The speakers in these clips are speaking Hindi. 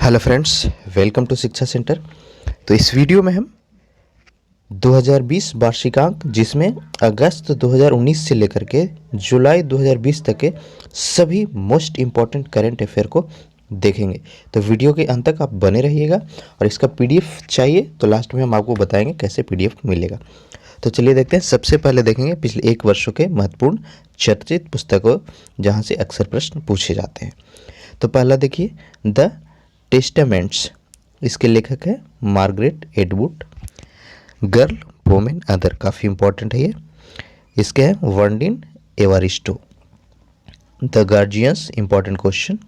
हेलो फ्रेंड्स, वेलकम टू शिक्षा सेंटर। तो इस वीडियो में हम 2020 वार्षिकांक, जिसमें अगस्त 2019 से लेकर के जुलाई 2020 तक के सभी मोस्ट इम्पॉर्टेंट करंट अफेयर को देखेंगे। तो वीडियो के अंत तक आप बने रहिएगा, और इसका पीडीएफ चाहिए तो लास्ट में हम आपको बताएंगे कैसे पीडीएफ मिलेगा। तो चलिए देखते हैं। सबसे पहले देखेंगे पिछले एक वर्षों के महत्वपूर्ण चर्चित पुस्तकों जहाँ से अक्सर प्रश्न पूछे जाते हैं। तो पहला देखिए, द टेस्टामेंट्स। इसके लेखक है Margaret Atwood. Girl, women, other, काफ़ी इंपॉर्टेंट है ये। इसके हैं वर्डिन Evaristo. The guardians, important question,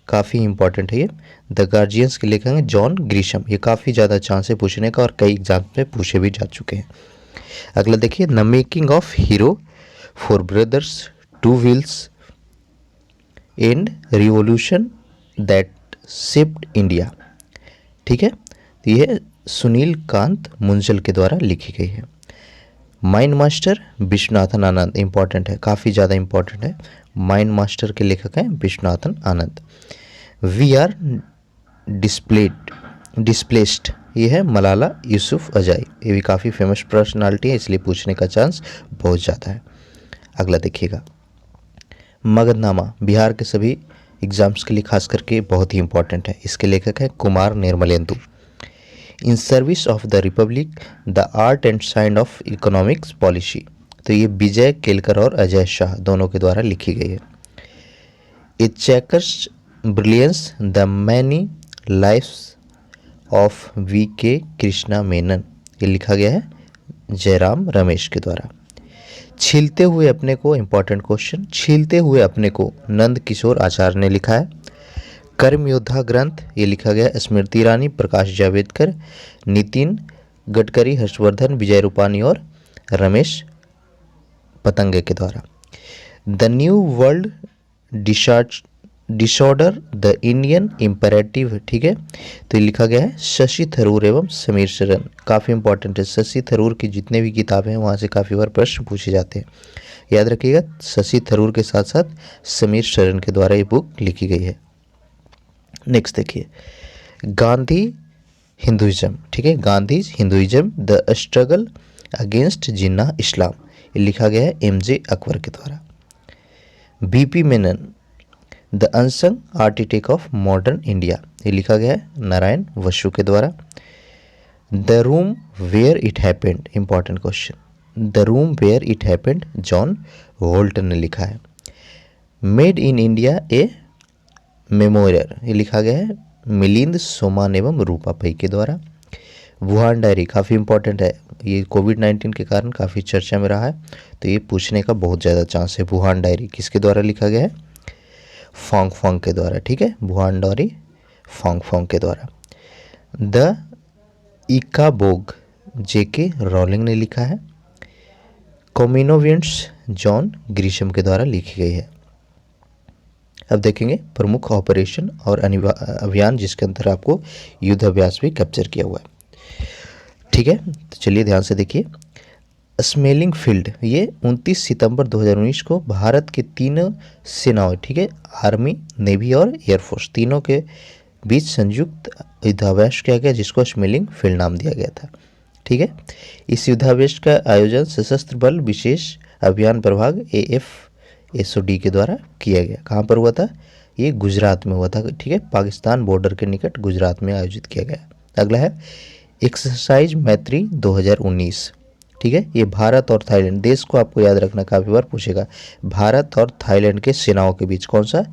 काफ़ी इंपॉर्टेंट है ये। द गार्जियंस के लेखक हैं जॉन ग्रीशम। ये काफ़ी ज़्यादा चांस है पूछने का और कई एग्जाम में पूछे भी जा चुके हैं। अगला देखिए, the making of hero, four brothers, two wheels and revolution that shaped India. ठीक है, तो यह सुनील कांत मुंजल के द्वारा लिखी गई है। Mind master, Viswanathan Anand, important है, काफ़ी ज़्यादा इंपॉर्टेंट है। माइंड मास्टर के लेखक हैं Viswanathan Anand. We are displaced, ये है मलाला यूसुफ अजाई। ये भी काफ़ी फेमस पर्सनालिटी है, इसलिए पूछने का चांस बहुत ज़्यादा है। अगला देखिएगा, मगधनामा, बिहार के सभी एग्जाम्स के लिए खास करके बहुत ही इंपॉर्टेंट है। इसके लेखक हैं Kumar Nirmalendu. In service of the republic, the art and science of economics policy, तो ये विजय केलकर और अजय शाह दोनों के द्वारा लिखी गई है। A checkers brilliance, the many lives of V K Krishna Menon, ये लिखा गया है जयराम रमेश के द्वारा। छीलते हुए अपने को, इंपॉर्टेंट क्वेश्चन, छीलते हुए अपने को नंद किशोर आचार्य ने लिखा है। कर्म योद्धा ग्रंथ, ये लिखा गया स्मृति ईरानी, प्रकाश जावड़ेकर, नितिन गडकरी, हर्षवर्धन, विजय रूपानी और रमेश पतंगे के द्वारा। The new world disorder, the Indian imperative, ठीक है, तो ये लिखा गया है शशि थरूर एवं समीर शरण। काफ़ी इंपॉर्टेंट है, शशि थरूर की जितने भी किताबें हैं वहाँ से काफ़ी बार प्रश्न पूछे जाते हैं, याद रखिएगा। शशि थरूर के साथ साथ समीर शरण के द्वारा ये बुक लिखी गई है। नेक्स्ट देखिए, गांधी हिंदुइज्म, ठीक है, Gandhi Hinduism, the struggle against Jinnah Islam, ये लिखा गया है एमजे अकबर के द्वारा। B P Menon, the unsung architect of modern India, ये लिखा गया है नारायण वसु के द्वारा। The room where it happened, important question, the room where it happened, John Volt ने लिखा है। Made in India a memorial, ये लिखा गया है मिलिंद सोमान एवं रूपा पै के द्वारा। वुहान डायरी, काफ़ी इंपॉर्टेंट है, ये कोविड-19 के कारण काफ़ी चर्चा में रहा है, तो ये पूछने का बहुत ज़्यादा चांस है। वुहान डायरी किसके द्वारा लिखा गया है? फोंग फोंग के द्वारा, ठीक है, वुहान डायरी फोंग फोंग के द्वारा। द इकाबोग, जेके रॉलिंग ने लिखा है। कॉमिनोवियंट्स, जॉन ग्रीशम के द्वारा लिखी गई है। अब देखेंगे प्रमुख ऑपरेशन और अभियान, जिसके अंदर आपको युद्ध अभ्यास भी कैप्चर किया हुआ है, ठीक है। तो चलिए ध्यान से देखिए। स्मेलिंग फील्ड, ये 29 सितंबर 2019 को भारत के तीनों सेनाओं, ठीक है, आर्मी, नेवी और एयरफोर्स, तीनों के बीच संयुक्त युद्धाभ्यास किया गया, जिसको स्मेलिंग फील्ड नाम दिया गया था, ठीक है। इस युद्धाभ्यास का आयोजन सशस्त्र बल विशेष अभियान प्रभाग AFSOD के द्वारा किया गया। कहाँ पर हुआ था? ये गुजरात में हुआ था, ठीक है, पाकिस्तान बॉर्डर के निकट गुजरात में आयोजित किया गया। अगला है एक्सरसाइज मैत्री 2019, ठीक है, ये भारत और थाईलैंड, देश को आपको याद रखना, काफ़ी बार पूछेगा। भारत और थाईलैंड के सेनाओं के बीच कौन सा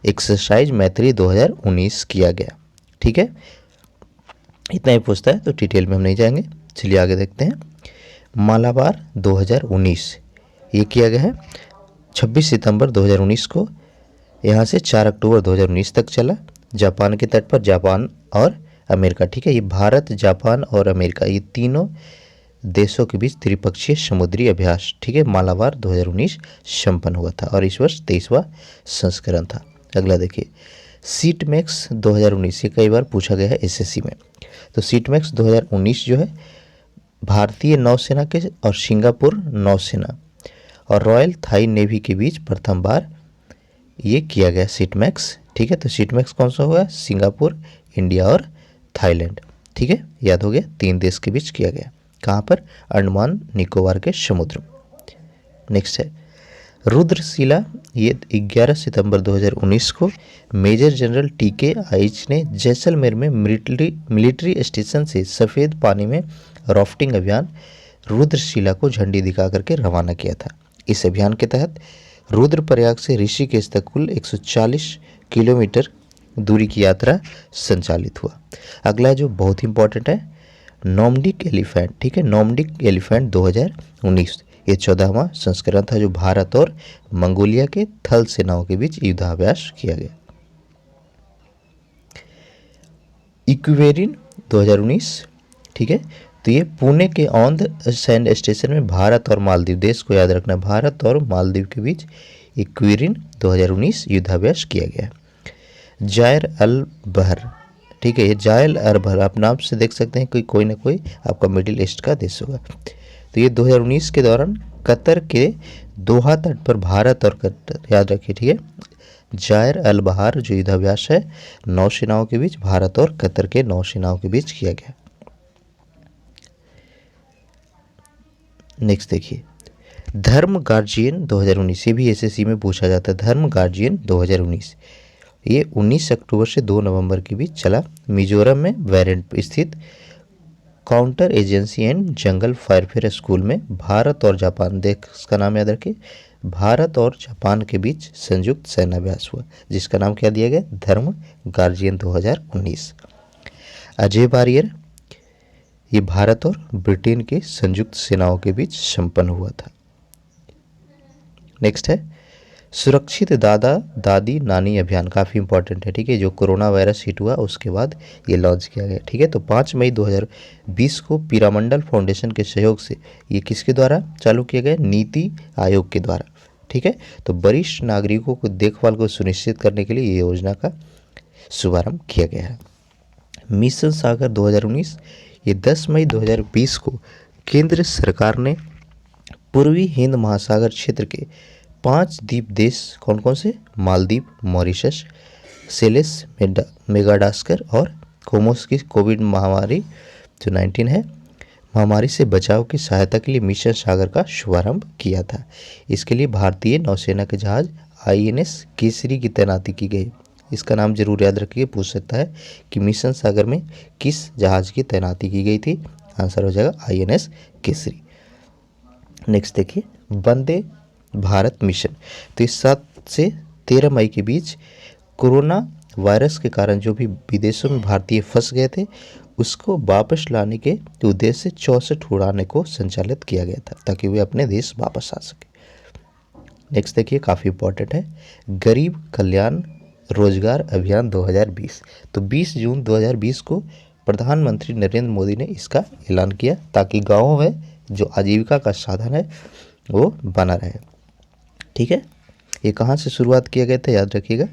एक्सरसाइज मैत्री 2019 किया गया, ठीक है। इतना ही पूछता है, तो डिटेल में हम नहीं जाएंगे। चलिए आगे देखते हैं। मालाबार 2019, ये किया गया है 26 सितंबर 2019 को, यहाँ से 4 अक्टूबर 2019 तक चला। जापान के तट पर जापान और अमेरिका, ठीक है, ये भारत, जापान और अमेरिका, ये तीनों देशों के बीच त्रिपक्षीय समुद्री अभ्यास, ठीक है, मालाबार 2019 संपन्न हुआ था, और इस वर्ष 23वां संस्करण था। अगला देखिए, सीट मैक्स 2019, ये कई बार पूछा गया है SSC में। तो सीट मैक्स 2019 जो है भारतीय नौसेना के और सिंगापुर नौसेना और रॉयल थाई नेवी के बीच प्रथम बार ये किया गया सीट मैक्स, ठीक है, तो सीटमैक्स कौन सा हुआ? सिंगापुर, इंडिया और थाईलैंड। ठीक है, याद हो गया, 3 देश के बीच किया गया। कहाँ पर? अंडमान निकोबार के समुद्र। नेक्स्ट है रुद्रशिला। ये 11 सितंबर 2019 को मेजर जनरल टीके आइच ने जैसलमेर में मिलिट्री स्टेशन से सफ़ेद पानी में राफ्टिंग अभियान रुद्रशिला को झंडी दिखा करके रवाना किया था। इस अभियान के तहत रुद्रप्रयाग से ऋषिकेश तक कुल 140 किलोमीटर दूरी की यात्रा संचालित हुआ। अगला जो बहुत इंपॉर्टेंट है, नॉर्डिक एलिफेंट। ठीक है, नॉर्डिक एलिफेंट 2019, ये 14वां संस्करण था जो भारत और मंगोलिया के थल सेनाओं के बीच युद्धाभ्यास किया गया। इक्वेरिन 2019, ठीक है, तो ये पुणे के औंध सैन्य स्टेशन में भारत और मालदीव, देश को याद रखना, भारत और मालदीव के बीच इक्वेरिन 2019 युद्धाभ्यास किया गया। जायर अल बहर, ठीक है, ये जायल अल बहर आप नाम से देख सकते हैं कि कोई ना कोई आपका मिडिल ईस्ट का देश होगा। तो ये 2019 के दौरान कतर के दोहा तट पर भारत और कतर, याद रखिए, ठीक है, जायर अल बहार जो युद्धाभ्यास है नौसेनाओं के बीच, भारत और कतर के नौसेनाओं के बीच किया गया। नेक्स्ट देखिए, धर्म गार्जियन 2019, ये भी एसएससी में पूछा जाता है। धर्म गार्जियन 2019, ये 19 अक्टूबर से 2 नवंबर के बीच चला। मिजोरम में वेरेंट स्थित काउंटर एजेंसी एंड जंगल फायरफेयर स्कूल में भारत और जापान, देश का नाम याद रखिए, भारत और जापान के बीच संयुक्त सैन्याभ्यास हुआ, जिसका नाम क्या दिया गया? धर्म गार्जियन 2019। अजय बारियर, ये भारत और ब्रिटेन के संयुक्त सेनाओं के बीच संपन्न हुआ था। नेक्स्ट है सुरक्षित दादा दादी नानी अभियान, काफ़ी इंपॉर्टेंट है। ठीक है, जो कोरोना वायरस हिट हुआ उसके बाद ये लॉन्च किया गया। ठीक है, तो 5 मई 2020 को पीरामंडल फाउंडेशन के सहयोग से ये किसके द्वारा चालू किया गया? नीति आयोग के द्वारा। ठीक है, तो वरिष्ठ नागरिकों को देखभाल को सुनिश्चित करने के लिए ये योजना का शुभारंभ किया गया है। मिशन सागर 2019, ये 10 मई 2020 को केंद्र सरकार ने पूर्वी हिंद महासागर क्षेत्र के 5 द्वीप देश, कौन कौन से? मालदीव, मॉरिशस, सेलेस, मेगाडास्कर और कोमोस की कोविड महामारी जो 19 है, महामारी से बचाव की सहायता के लिए मिशन सागर का शुभारंभ किया था। इसके लिए भारतीय नौसेना के जहाज INS केसरी की तैनाती की गई। इसका नाम जरूर याद रखिए, पूछ सकता है कि मिशन सागर में किस जहाज की तैनाती की गई थी? आंसर हो जाएगा INS केसरी। नेक्स्ट देखिए, वंदे भारत मिशन, तो इस 7 से 13 मई के बीच कोरोना वायरस के कारण जो भी विदेशों में भारतीय फंस गए थे उसको वापस लाने के उद्देश्य से 64 उड़ाने को संचालित किया गया था ताकि वे अपने देश वापस आ सके। नेक्स्ट देखिए, काफ़ी इंपॉर्टेंट है, गरीब कल्याण रोजगार अभियान 2020। तो 20 जून 2020 को प्रधानमंत्री नरेंद्र मोदी ने इसका ऐलान किया ताकि गाँवों में जो आजीविका का साधन है वो बना रहे। ठीक है, ये कहाँ से शुरुआत किया गया था? याद रखिएगा,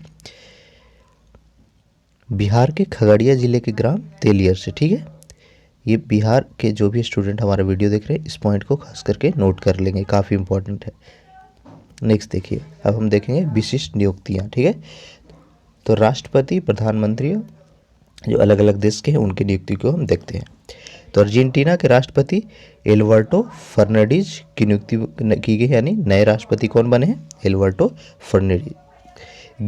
बिहार के खगड़िया जिले के ग्राम तेलियर से। ठीक है, ये बिहार के जो भी स्टूडेंट हमारा वीडियो देख रहे हैं इस पॉइंट को खास करके नोट कर लेंगे, काफ़ी इंपॉर्टेंट है। नेक्स्ट देखिए, अब हम देखेंगे विशिष्ट नियुक्तियाँ। ठीक है, तो राष्ट्रपति, प्रधानमंत्री जो अलग अलग देश के हैं उनकी नियुक्ति को हम देखते हैं। तो अर्जेंटीना के राष्ट्रपति एल्बर्टो फर्नांडीज की नियुक्ति की गई, यानी नए राष्ट्रपति कौन बने हैं? एल्बर्टो फर्नांडीज।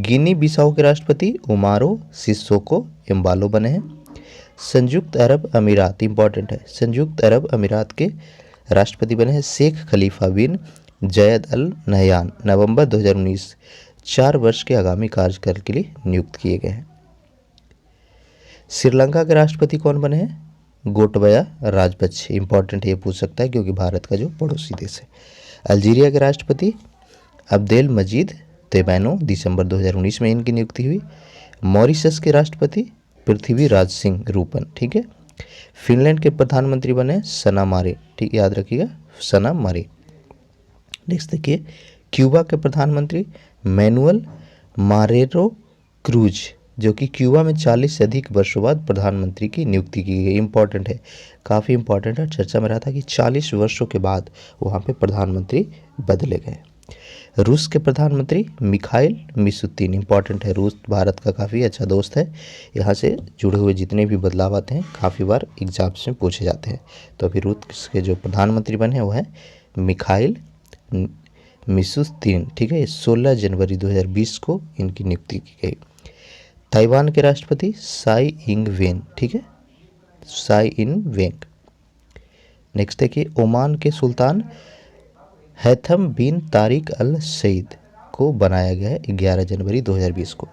गिनी बिसाऊ के राष्ट्रपति उमारो सिसोको एम्बालो बने हैं। संयुक्त अरब अमीरात, इंपॉर्टेंट है, संयुक्त अरब अमीरात के राष्ट्रपति बने हैं शेख खलीफा बिन जयद अल नहयान, नवंबर 2019, 4 वर्ष के आगामी कार्यकाल के लिए नियुक्त किए गए हैं। श्रीलंका के राष्ट्रपति कौन बने हैं? गोटबया राजपक्षे, इंपॉर्टेंट है, ये पूछ सकता है क्योंकि भारत का जो पड़ोसी देश है। अल्जीरिया के राष्ट्रपति अब्देल मजीद तेबैनो, दिसंबर 2019 में इनकी नियुक्ति हुई। मॉरिशस के राष्ट्रपति पृथ्वी राज सिंह रूपन। ठीक है, फिनलैंड के प्रधानमंत्री बने सना मारे, ठीक, याद रखिएगा, सना मारे। नेक्स्ट देखिए, क्यूबा के प्रधानमंत्री मैनुअल मारेरो क्रूज, जो कि क्यूबा में 40 से अधिक वर्षों बाद प्रधानमंत्री की नियुक्ति की गई। इंपॉर्टेंट है, काफ़ी इंपॉर्टेंट है, चर्चा में रहा था कि 40 वर्षों के बाद वहाँ पे प्रधानमंत्री बदले गए। रूस के प्रधानमंत्री मिखाइल मिशुतिन, इंपॉर्टेंट है, रूस भारत का काफ़ी अच्छा दोस्त है, यहाँ से जुड़े हुए जितने भी बदलाव आते हैं काफ़ी बार एग्जाम्स में पूछे जाते हैं। तो अभी रूस के जो प्रधानमंत्री बने वो हैं मिखाइल मिशुतिन, ठीक है। 16 जनवरी 2020 को इनकी नियुक्ति की गई। ताइवान के राष्ट्रपति साई इंग वेन, ठीक है, साई इन वेंग। नेक्स्ट देखिए, ओमान के सुल्तान हैथम बिन तारिक अल सईद को बनाया गया है 11 जनवरी 2020 को।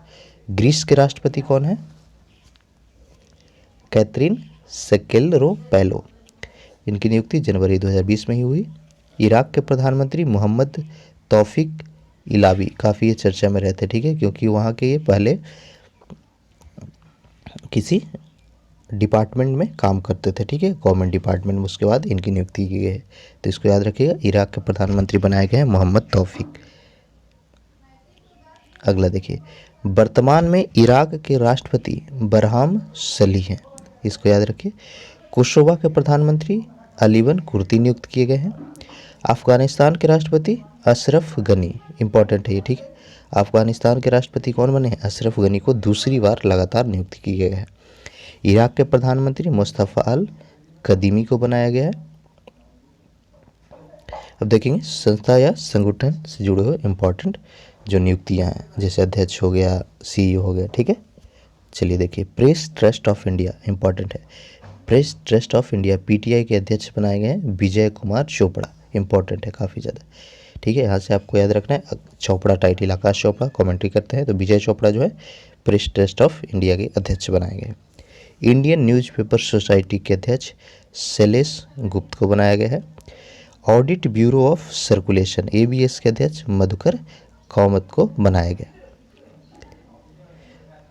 ग्रीस के राष्ट्रपति कौन है? कैथरीन सेकेलरोपैलो, इनकी नियुक्ति जनवरी 2020 में ही हुई। इराक के प्रधानमंत्री मोहम्मद तौफिक इलावी, काफ़ी ये चर्चा में रहते, ठीक है, क्योंकि वहाँ के ये पहले किसी डिपार्टमेंट में काम करते थे, ठीक है, गवर्नमेंट डिपार्टमेंट में, उसके बाद इनकी नियुक्ति की गई है। तो इसको याद रखिएगा, इराक के प्रधानमंत्री बनाए गए हैं मोहम्मद तौफिक। अगला देखिए, वर्तमान में इराक के राष्ट्रपति बरहाम सली हैं, इसको याद रखिए। कोसोवा के प्रधानमंत्री अलीवन कुर्ती नियुक्त किए गए हैं। अफगानिस्तान के राष्ट्रपति अशरफ गनी, इंपॉर्टेंट है ये, ठीक है। अफगानिस्तान के राष्ट्रपति कौन बने हैं? अशरफ गनी को दूसरी बार लगातार नियुक्त किया गया है। इराक के प्रधानमंत्री मुस्तफ़ा अल कदीमी को बनाया गया है। अब देखेंगे संस्था या संगठन से जुड़े हुए इंपॉर्टेंट जो नियुक्तियां हैं, जैसे अध्यक्ष हो गया, सीईओ हो गया, ठीक है। चलिए देखिए, press trust of India, important है, press trust of India PTI के अध्यक्ष बनाए गए हैं विजय कुमार चोपड़ा, इंपॉर्टेंट है काफ़ी ज़्यादा, ठीक है। यहाँ से आपको याद रखना है, चोपड़ा टाइटल आकाश चोपड़ा कमेंट्री करते हैं, तो विजय चोपड़ा जो है प्रेस ट्रस्ट ऑफ इंडिया के अध्यक्ष बनाए गए। इंडियन न्यूज़पेपर सोसाइटी के अध्यक्ष शैलेश गुप्त को बनाया गया है। Audit bureau of circulation ABS के अध्यक्ष मधुकर कामत को बनाया गया।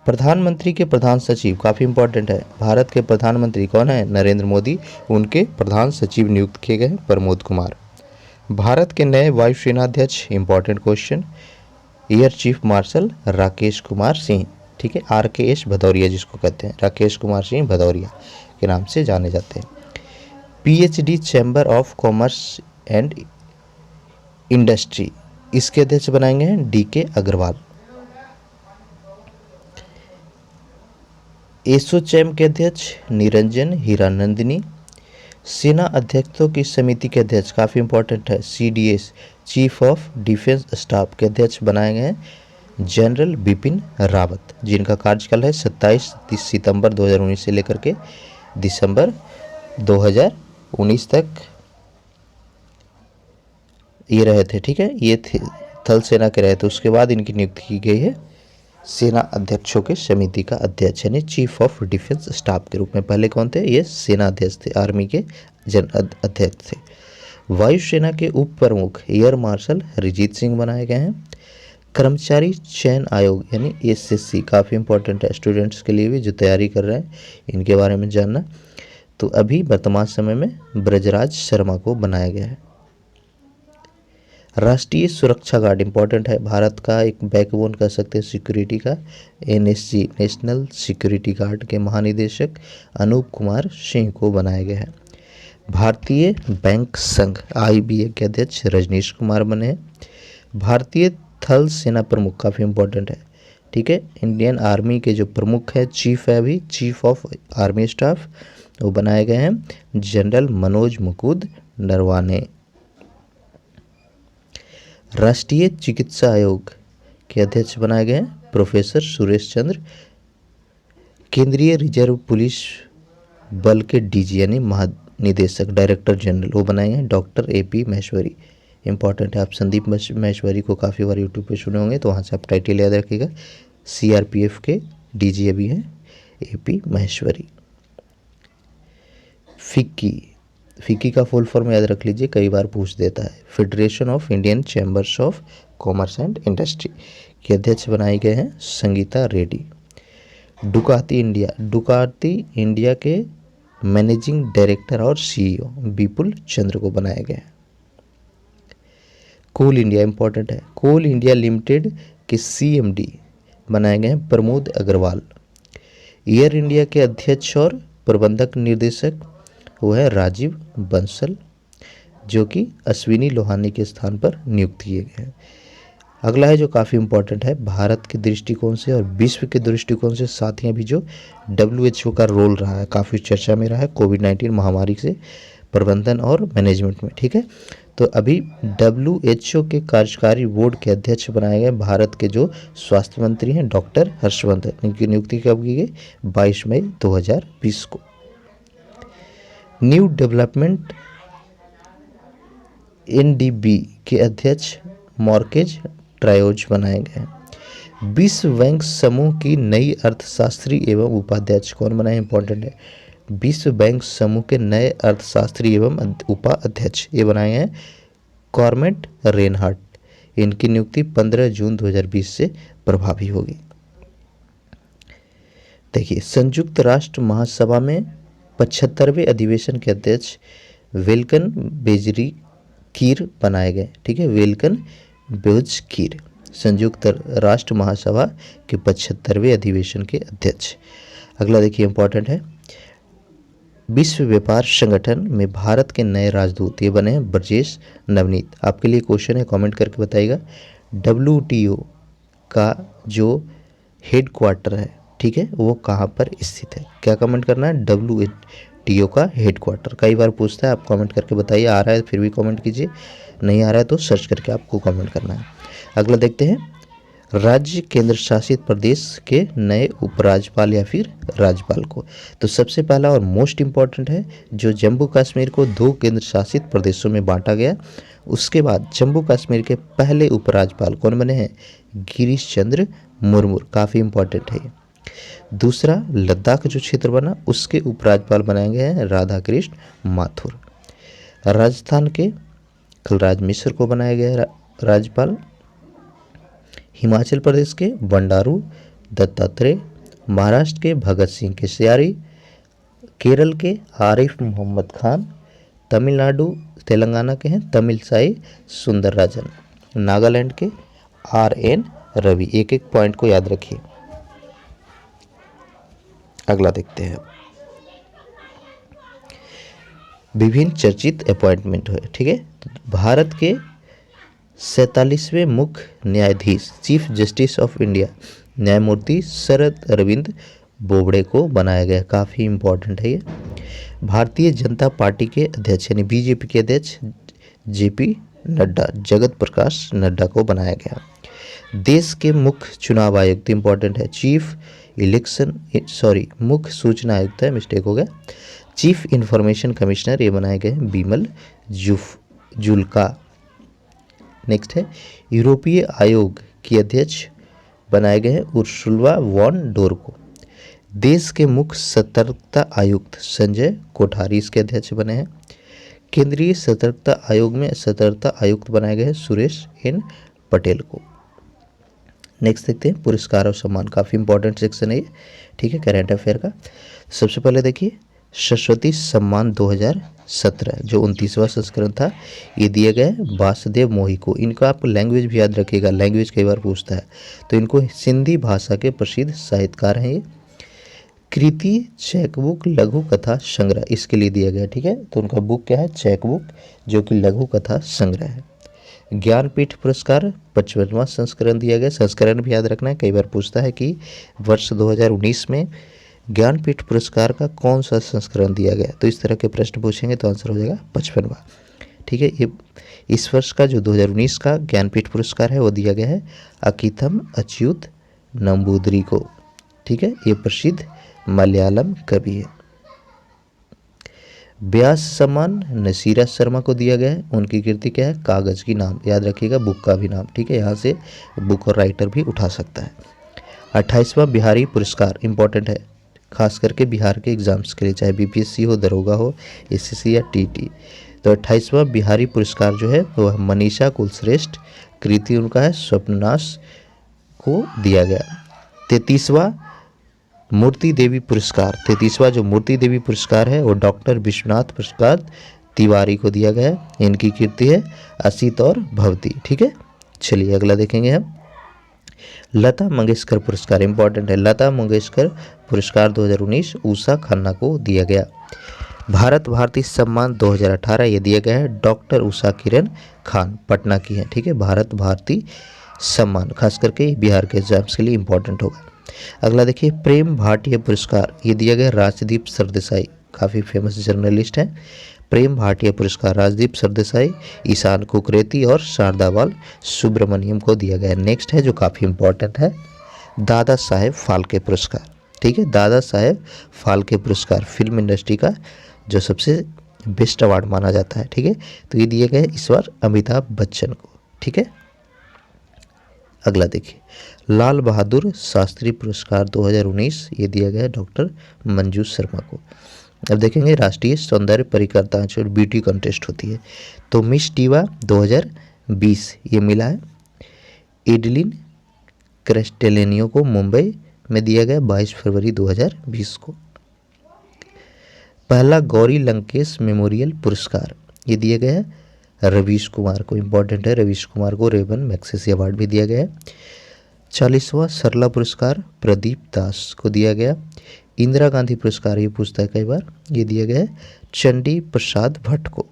प्रधानमंत्री के प्रधान सचिव, काफ़ी इंपॉर्टेंट है, भारत के प्रधानमंत्री कौन है? नरेंद्र मोदी, उनके प्रधान सचिव नियुक्त किए गए हैं प्रमोद कुमार। भारत के नए वायुसेनाध्यक्ष, important question, air chief marshal Rakesh Kumar Singh, ठीक है, RKS भदौरिया जिसको कहते हैं, राकेश कुमार सिंह भदौरिया के नाम से जाने जाते हैं। PhD chamber of commerce and industry, इसके अध्यक्ष बनाएंगे हैं DK अग्रवाल। एसोचैम के अध्यक्ष निरंजन हीरानंदिनी। सेना अध्यक्षों की समिति के अध्यक्ष, काफ़ी इंपॉर्टेंट है, CDS chief of defence staff के अध्यक्ष बनाए गए हैं जनरल बिपिन रावत, जिनका कार्यकाल है 27 सितंबर 2019 से लेकर के दिसंबर 2019 तक ये रहे थे, ठीक है, ये थल सेना के रहे थे। उसके बाद इनकी नियुक्ति की गई है सेना अध्यक्षों के समिति का अध्यक्ष, यानी चीफ ऑफ डिफेंस स्टाफ के रूप में। पहले कौन थे? ये सेना अध्यक्ष थे, आर्मी के अध्यक्ष थे। वायुसेना के उप प्रमुख एयर मार्शल हरजीत सिंह बनाए गए हैं। कर्मचारी चयन आयोग यानी SSC, काफ़ी इंपॉर्टेंट है स्टूडेंट्स के लिए भी जो तैयारी कर रहे हैं, इनके बारे में जानना। तो अभी वर्तमान समय में ब्रजराज शर्मा को बनाया गया है। राष्ट्रीय सुरक्षा गार्ड, इंपॉर्टेंट है, भारत का एक बैकबोन कह सकते हैं सिक्योरिटी का, NSG नेशनल सिक्योरिटी गार्ड के महानिदेशक अनूप कुमार सिंह को बनाया गया है। भारतीय बैंक संघ IBA के अध्यक्ष रजनीश कुमार बने हैं। भारतीय थल सेना प्रमुख, काफ़ी इंपॉर्टेंट है, ठीक है, इंडियन आर्मी के जो प्रमुख है, चीफ है अभी, चीफ ऑफ आर्मी स्टाफ, वो बनाए गए हैं जनरल मनोज मुकुंद नरवाने। राष्ट्रीय चिकित्सा आयोग के अध्यक्ष बनाए गए हैं प्रोफेसर सुरेश चंद्र। केंद्रीय रिजर्व पुलिस बल के DG यानी महानिदेशक डायरेक्टर जनरल, वो बनाए हैं डॉक्टर AP महेश्वरी, इंपॉर्टेंट है। आप संदीप महेश्वरी को काफ़ी बार यूट्यूब पे सुने होंगे, तो वहाँ से आप टाइटल याद रखिएगा। CRPF के DG अभी हैं AP महेश्वरी। फिक्की का फुल फॉर्म याद रख लीजिए, कई बार पूछ देता है, federation of Indian chambers of commerce and industry के अध्यक्ष बनाए गए हैं संगीता रेड्डी। डुकाती इंडिया के मैनेजिंग डायरेक्टर और CEO विपुल चंद्र को बनाया गया है। कोल इंडिया, इंपॉर्टेंट है, कोल इंडिया लिमिटेड के CMD बनाए गए हैं प्रमोद अग्रवाल। एयर इंडिया के अध्यक्ष और प्रबंधक निर्देशक वो है राजीव बंसल। जो कि अश्विनी लोहानी के स्थान पर नियुक्त किए गए हैं। अगला है जो काफ़ी इम्पोर्टेंट है, भारत के दृष्टिकोण से और विश्व के दृष्टिकोण से, साथ ही अभी जो WHO का रोल रहा है, काफ़ी चर्चा में रहा है कोविड-19 महामारी से प्रबंधन और मैनेजमेंट में। ठीक है, तो अभी WHO के कार्यकारी बोर्ड के अध्यक्ष बनाए गए भारत के जो स्वास्थ्य मंत्री हैं डॉक्टर हर्षवर्धन। इनकी नियुक्ति कब की गई? 22 मई 2020 को। न्यू डेवलपमेंट NDB के अध्यक्ष मॉर्केज ट्रायोज बनाए गए हैं। विश्व बैंक समूह की नई अर्थशास्त्री एवं उपाध्यक्ष कौन बनाए? इंपॉर्टेंट है, विश्व बैंक समूह के नए अर्थशास्त्री एवं उपाध्यक्ष ये बनाए हैं कॉर्मेट रेनहार्ट। इनकी नियुक्ति 15 जून 2020 से प्रभावी होगी। देखिए, संयुक्त राष्ट्र महासभा में 75वें अधिवेशन के अध्यक्ष वेल्कन बेजरी कीर बनाए गए। ठीक है, वेल्कन बेज कीर संयुक्त राष्ट्र महासभा के 75वें अधिवेशन के अध्यक्ष। अगला देखिए इंपॉर्टेंट है, विश्व व्यापार संगठन में भारत के नए राजदूत ये बने हैं ब्रजेश नवनीत। आपके लिए क्वेश्चन है, कमेंट करके बताइएगा, WTO का जो हेड क्वार्टर है, ठीक है, वो कहाँ पर स्थित है? क्या कमेंट करना है? WTO का हेड क्वार्टर। कई बार पूछता है, आप कमेंट करके बताइए। आ रहा है फिर भी कमेंट कीजिए, नहीं आ रहा है तो सर्च करके आपको कमेंट करना है। अगला देखते हैं, राज्य केंद्र शासित प्रदेश के नए उपराज्यपाल या फिर राज्यपाल को। तो सबसे पहला और मोस्ट इम्पॉर्टेंट है, जो जम्मू कश्मीर को 2 केंद्र शासित प्रदेशों में बांटा गया, उसके बाद जम्मू कश्मीर के पहले उपराज्यपाल कौन बने हैं? गिरीश चंद्र मुर्मू। काफ़ी इम्पॉर्टेंट है ये। दूसरा, लद्दाख जो क्षेत्र बना उसके उपराज्यपाल बनाए गए हैं राधा कृष्ण माथुर। राजस्थान के कलराज मिश्र को बनाया गया राज्यपाल। हिमाचल प्रदेश के बंडारू दत्तात्रेय, महाराष्ट्र के भगत सिंह केसरी, केरल के आरिफ मोहम्मद खान, तमिलनाडु तेलंगाना के हैं तमिलसाई सुंदरराजन, नागालैंड के RN रवि। एक एक पॉइंट को याद रखिए। अगला देखते हैं, विभिन्न चर्चित अपॉइंटमेंट हुए। ठीक है, भारत के 47वें मुख्य न्यायाधीश चीफ जस्टिस ऑफ इंडिया न्यायमूर्ति शरद अरविंद बोबड़े को बनाया गया। काफ़ी इम्पोर्टेंट है ये। भारतीय जनता पार्टी के अध्यक्ष यानी BJP के अध्यक्ष JP नड्डा, जगत प्रकाश नड्डा को बनाया गया। देश के मुख्य चुनाव आयुक्त इम्पोर्टेंट है, मुख्य सूचना आयुक्त है, मिस्टेक हो गया, चीफ इंफॉर्मेशन कमिश्नर ये बनाए गए हैं बिमल जुल्का। नेक्स्ट है, यूरोपीय आयोग की अध्यक्ष बनाए गए हैं उर्सुला वॉन डोर को। देश के मुख्य सतर्कता आयुक्त संजय कोठारी इसके अध्यक्ष बने हैं। केंद्रीय सतर्कता आयोग में सतर्कता आयुक्त बनाए गए हैं सुरेश N पटेल को। नेक्स्ट देखते हैं, पुरस्कार और सम्मान। काफ़ी इंपॉर्टेंट सेक्शन है ये, ठीक है, करंट अफेयर का। सबसे पहले देखिए, सरस्वती सम्मान 2017 जो 29वां संस्करण था, ये दिया गया है वासुदेव मोही को। इनका आप लैंग्वेज भी याद रखिएगा, लैंग्वेज कई बार पूछता है, तो इनको सिंधी भाषा के प्रसिद्ध साहित्यकार हैं ये। कृति चैकबुक लघु कथा संग्रह इसके लिए दिया गया, ठीक है, तो उनका बुक क्या है? चैकबुक, जो कि लघु कथा संग्रह है। ज्ञानपीठ पुरस्कार 55वां संस्करण दिया गया। संस्करण भी याद रखना है, कई बार पूछता है कि वर्ष 2019 में ज्ञानपीठ पुरस्कार का कौन सा संस्करण दिया गया, तो इस तरह के प्रश्न पूछेंगे तो आंसर हो जाएगा 55वां। ठीक है, ये इस वर्ष का जो 2019 का ज्ञानपीठ पुरस्कार है वो दिया गया है अकिथम अच्युत नंबूदरी को। ठीक है, ये प्रसिद्ध मलयालम कवि है। व्यास सम्मान नसीरा शर्मा को दिया गया है। उनकी कृति क्या है? कागज की नाम, याद रखिएगा, बुक का भी नाम। ठीक है, यहाँ से बुक और राइटर भी उठा सकता है। 28वां बिहारी पुरस्कार इंपॉर्टेंट है, खास करके बिहार के एग्जाम्स के लिए, चाहे BPSC हो, दरोगा हो, SSC या TT। तो 28वां बिहारी पुरस्कार जो है वह मनीषा कुलश्रेष्ठ, कृति उनका है स्वप्ननाश को दिया गया। 33वां मूर्ति देवी पुरस्कार, 33वां जो मूर्ति देवी पुरस्कार है वो डॉक्टर विश्वनाथ प्रसाद तिवारी को दिया गया है। इनकी कीर्ति है असित और भवती। ठीक है, चलिए अगला देखेंगे हम। लता मंगेशकर पुरस्कार इंपॉर्टेंट है, लता मंगेशकर पुरस्कार 2019 उषा खन्ना को दिया गया। भारत भारती सम्मान 2018 ये दिया गया है डॉक्टर उषा किरण खान, पटना की है। ठीक है, भारत भारती सम्मान खास करके बिहार के एग्जाम्स के लिए इंपॉर्टेंट होगा। अगला देखिए, प्रेम भाटिया पुरस्कार ये दिया गया राजदीप सरदेसाई, काफ़ी फेमस जर्नलिस्ट हैं। प्रेम भाटिया पुरस्कार राजदीप सरदेसाई, ईशान कुकरेती और शारदाबाल सुब्रमण्यम को दिया गया। नेक्स्ट है जो काफ़ी इंपॉर्टेंट है, दादा साहेब फाल्के पुरस्कार। ठीक है, दादा साहेब फाल्के पुरस्कार फिल्म इंडस्ट्री का जो सबसे बेस्ट अवार्ड माना जाता है। ठीक है, तो ये दिए गए इस बार अमिताभ बच्चन को। ठीक है, अगला देखिए, लाल बहादुर शास्त्री पुरस्कार 2019 ये दिया गया डॉक्टर मंजू शर्मा को। अब देखेंगे राष्ट्रीय सौंदर्य परिकर्ता जो ब्यूटी कंटेस्ट होती है, तो मिस टीवा 2020 ये मिला है एडलिन क्रेस्टेलेनियो को, मुंबई में दिया गया 22 फरवरी 2020 को। पहला गौरी लंकेश मेमोरियल पुरस्कार ये दिया गया है रवीश कुमार को, इम्पोर्टेंट है, रवीश कुमार को रेवन मैग्सेसे अवार्ड भी दिया गया है। 40वां सरला पुरस्कार प्रदीप दास को दिया गया। इंदिरा गांधी पुरस्कार ये पूछता है कई बार, ये दिया गया है चंडी प्रसाद भट्ट को।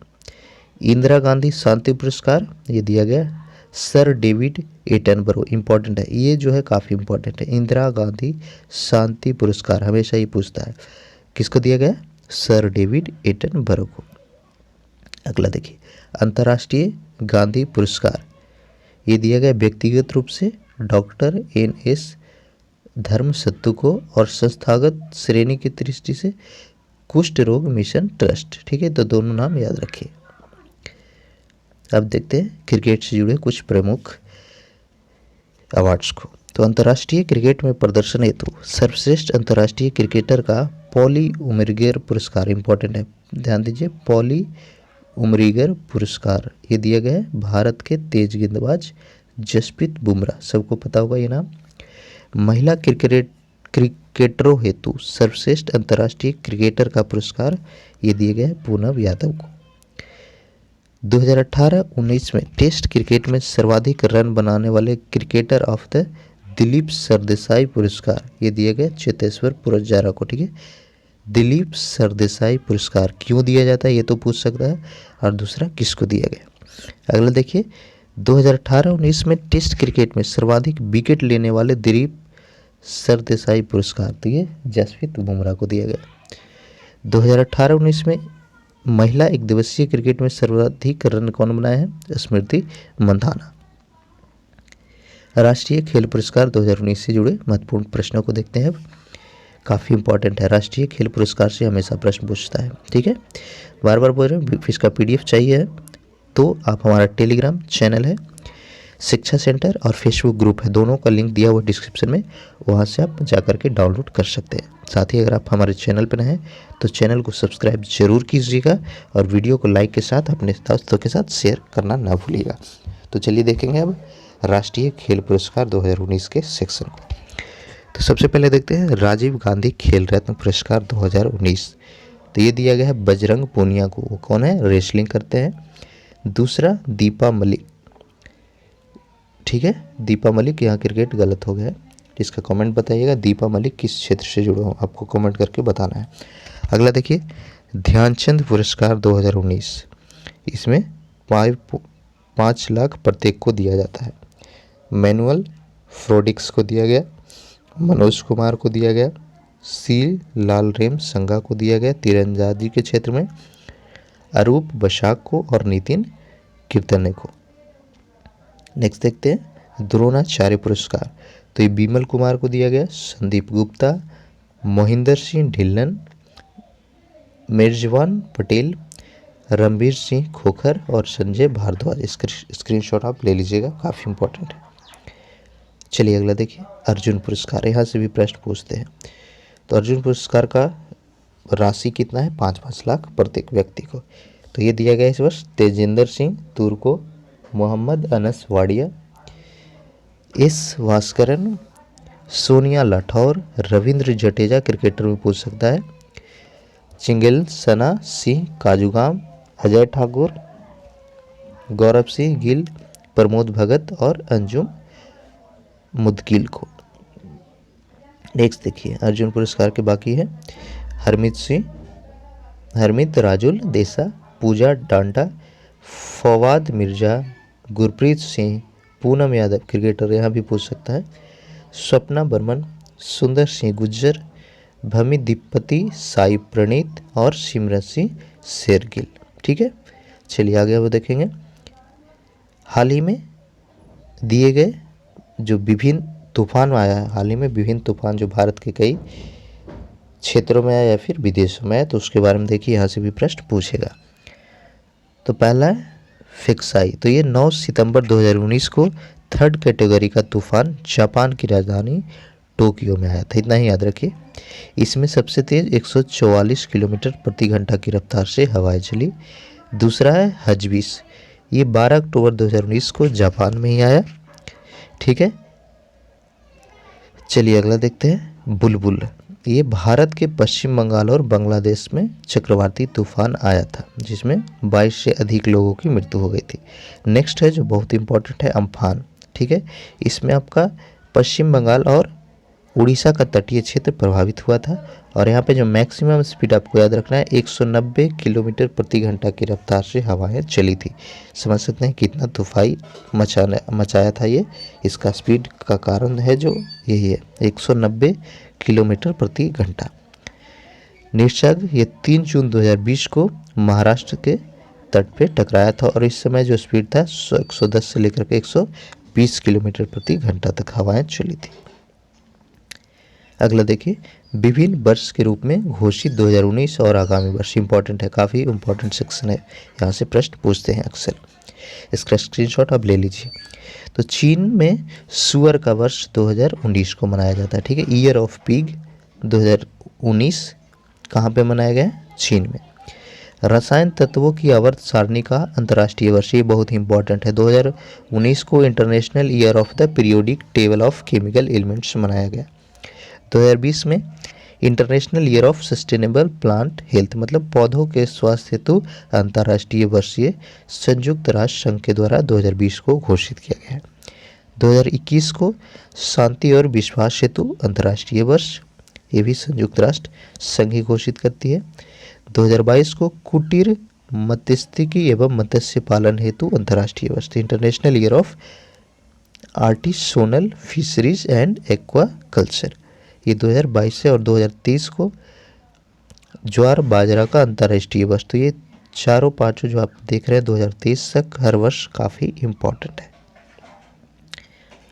इंदिरा गांधी शांति पुरस्कार ये दिया गया सर डेविड एटनबरो, इम्पोर्टेंट है, ये जो है काफ़ी इम्पोर्टेंट है। इंदिरा गांधी शांति पुरस्कार हमेशा ही पूछता है, किसको दिया गया, सर डेविड एटनबरो को। अगला देखिए, अंतर्राष्ट्रीय गांधी पुरस्कार ये दिया गया व्यक्तिगत रूप से डॉक्टर NS धर्मसत्तू को और संस्थागत श्रेणी की दृष्टि से कुष्ठ रोग मिशन ट्रस्ट। ठीक है, तो दोनों नाम याद रखिए। अब देखते हैं क्रिकेट से जुड़े कुछ प्रमुख अवार्ड्स को। तो अंतर्राष्ट्रीय क्रिकेट में प्रदर्शन हेतु सर्वश्रेष्ठ अंतर्राष्ट्रीय क्रिकेटर का पॉली उमरिगर पुरस्कार इंपॉर्टेंट है, ध्यान दीजिए, पॉली उमरिगर पुरस्कार ये दिया गया है भारत के तेज गेंदबाज जसप्रीत बुमराह, सबको पता होगा ये नाम। महिला क्रिकेटरों हेतु सर्वश्रेष्ठ अंतर्राष्ट्रीय क्रिकेटर का पुरस्कार ये दिए गए पूनम यादव को। 2018-19 में टेस्ट क्रिकेट में सर्वाधिक रन बनाने वाले cricketer of the Dilip Sardesai पुरस्कार ये दिए गए चेतेश्वर पुजारा को। ठीक है, दिलीप सरदेसाई पुरस्कार क्यों दिया जाता है ये तो पूछ सकता है, और दूसरा किसको दिया गया। अगला देखिए, 2018-19 में टेस्ट क्रिकेट में सर्वाधिक विकेट लेने वाले दिलीप सरदेसाई पुरस्कार तो ये जसप्रीत बुमराह को दिया गया। 2018-19 में महिला एक दिवसीय क्रिकेट में सर्वाधिक रन कौन बनाए हैं, स्मृति मंधाना। राष्ट्रीय खेल पुरस्कार 2019 से जुड़े महत्वपूर्ण प्रश्नों को देखते हैं अब, काफ़ी इंपॉर्टेंट है, राष्ट्रीय खेल पुरस्कार से हमेशा प्रश्न पूछता है। ठीक है, बार बार बोल रहे हैं, इसका PDF चाहिए है तो आप हमारा टेलीग्राम चैनल है, शिक्षा सेंटर और फेसबुक ग्रुप है, दोनों का लिंक दिया हुआ डिस्क्रिप्शन में, वहाँ से आप जाकर के डाउनलोड कर सकते हैं। साथ ही अगर आप हमारे चैनल पर नए हैं तो चैनल को सब्सक्राइब जरूर कीजिएगा और वीडियो को लाइक के साथ अपने दोस्तों के साथ शेयर करना ना भूलिएगा। तो चलिए देखेंगे अब राष्ट्रीय खेल पुरस्कार 2019 के सेक्शन को। तो सबसे पहले देखते हैं राजीव गांधी खेल रत्न पुरस्कार 2019, तो ये दिया गया है बजरंग पूनिया को, वो कौन है, रेसलिंग करते हैं। दूसरा दीपा मलिक, ठीक है, दीपा मलिक, यहाँ क्रिकेट गलत हो गया है, इसका कमेंट बताइएगा, दीपा मलिक किस क्षेत्र से जुड़ा हो आपको कमेंट करके बताना है। अगला देखिए ध्यानचंद पुरस्कार 2019, इसमें 5 लाख प्रत्येक को दिया जाता है। मैनुअल फ्रोडिक्स को दिया गया, मनोज कुमार को दिया गया, सी लाल रेम संगा को दिया गया तीरंदाजी के क्षेत्र में, अरूप बशाक को और नितिन कीर्तने को। नेक्स्ट देखते हैं द्रोणाचार्य पुरस्कार, तो ये बिमल कुमार को दिया गया, संदीप गुप्ता, मोहिंदर सिंह ढिल्लन, मिर्जवान पटेल, रणबीर सिंह खोखर और संजय भारद्वाज। इसका स्क्रीनशॉट आप ले लीजिएगा, काफ़ी इंपॉर्टेंट है। चलिए अगला देखिए अर्जुन पुरस्कार, यहाँ से भी प्रश्न पूछते हैं। तो अर्जुन पुरस्कार का राशि कितना है, 5-5 लाख प्रत्येक व्यक्ति को। तो ये दिया गया इस वर्ष तेजेंद्र सिंह तूर को, मोहम्मद अनस वाडिया, एस भास्करन, सोनिया लाठौर, रविंद्र जडेजा क्रिकेटर में पूछ सकता है, चिंगेल सना सिंह काजूगाम, अजय ठाकुर, गौरव सिंह गिल, प्रमोद भगत और अंजुम मुदगिल को। नेक्स्ट देखिए अर्जुन पुरस्कार के बाकी है हरमीत सिंह हरमीत राजुल देसा, पूजा डांडा, फवाद मिर्जा, गुरप्रीत सिंह, पूनम यादव क्रिकेटर यहाँ भी पूछ सकता है, स्वप्ना बर्मन, सुंदर सिंह गुज्जर, भमी दीपति, साई प्रणीत और सिमरन सिंह शेरगिल। ठीक है, चलिए आगे वो देखेंगे। हाल ही में दिए गए जो विभिन्न तूफान आया है, हाल ही में विभिन्न तूफान जो भारत के कई क्षेत्रों में आया या फिर विदेशों में आया, तो उसके बारे में देखिए, यहाँ से भी प्रश्न पूछेगा। तो पहला है फिक्साई, तो ये 9 सितंबर 2019 को 3rd कैटेगरी का तूफान जापान की राजधानी टोक्यो में आया था, इतना ही याद रखिए। इसमें सबसे तेज 144 किलोमीटर प्रति घंटा की रफ्तार से हवाएं चली। दूसरा है हजबिस, ये 12 अक्टूबर 2019 को जापान में ही आया। ठीक है, चलिए अगला देखते हैं। बुलबुल, ये भारत के पश्चिम बंगाल और बांग्लादेश में चक्रवाती तूफान आया था, जिसमें 22 से अधिक लोगों की मृत्यु हो गई थी। नेक्स्ट है जो बहुत इंपॉर्टेंट है, अम्फान। ठीक है, इसमें आपका पश्चिम बंगाल और उड़ीसा का तटीय क्षेत्र प्रभावित हुआ था, और यहाँ पे जो मैक्सिमम स्पीड आपको याद रखना है, 190 किलोमीटर प्रति घंटा की रफ्तार से हवाएं चली थी। समझ सकते हैं कितना तूफाई मचाया था ये, इसका स्पीड का कारण है जो यही है, 190 किलोमीटर प्रति घंटा। निसर्ग, ये 3 जून 2020 को महाराष्ट्र के तट पे टकराया था, और इस समय जो स्पीड था 110 से लेकर के 120 किलोमीटर प्रति घंटा तक हवाएं चली थी। अगला देखिए, विभिन्न वर्ष के रूप में घोषित 2019 और आगामी वर्ष। इंपॉर्टेंट है, काफ़ी इंपॉर्टेंट सेक्शन है, यहाँ से प्रश्न पूछते हैं अक्सर, इसका स्क्रीनशॉट आप ले लीजिए। तो चीन में सुअर का वर्ष 2019 को मनाया जाता है। ठीक है, ईयर ऑफ पिग 2019 कहाँ पे मनाया गया है? चीन में। रसायन तत्वों की आवर्त सारणी का अंतर्राष्ट्रीय वर्ष, ये बहुत ही इंपॉर्टेंट है, 2019 को international year of the periodic table of chemical elements मनाया गया। 2020 में international year of sustainable plant health, मतलब पौधों के स्वास्थ्य हेतु अंतर्राष्ट्रीय वर्षीय संयुक्त राष्ट्र संघ के द्वारा 2020 को घोषित किया गया है। 2021 को शांति और विश्वास हेतु अंतर्राष्ट्रीय वर्ष, ये भी संयुक्त राष्ट्र संघ ही घोषित करती है। 2022 को कुटीर मत्स्यिकी एवं मत्स्य पालन हेतु अंतर्राष्ट्रीय वर्ष, international year of artisanal fisheries and aquaculture, ये 2022 है। और 2023 को ज्वार बाजरा का अंतर्राष्ट्रीय वर्ष, तो ये चारों पांचों जो आप देख रहे हैं 2023 तक हर वर्ष काफ़ी इम्पोर्टेंट है।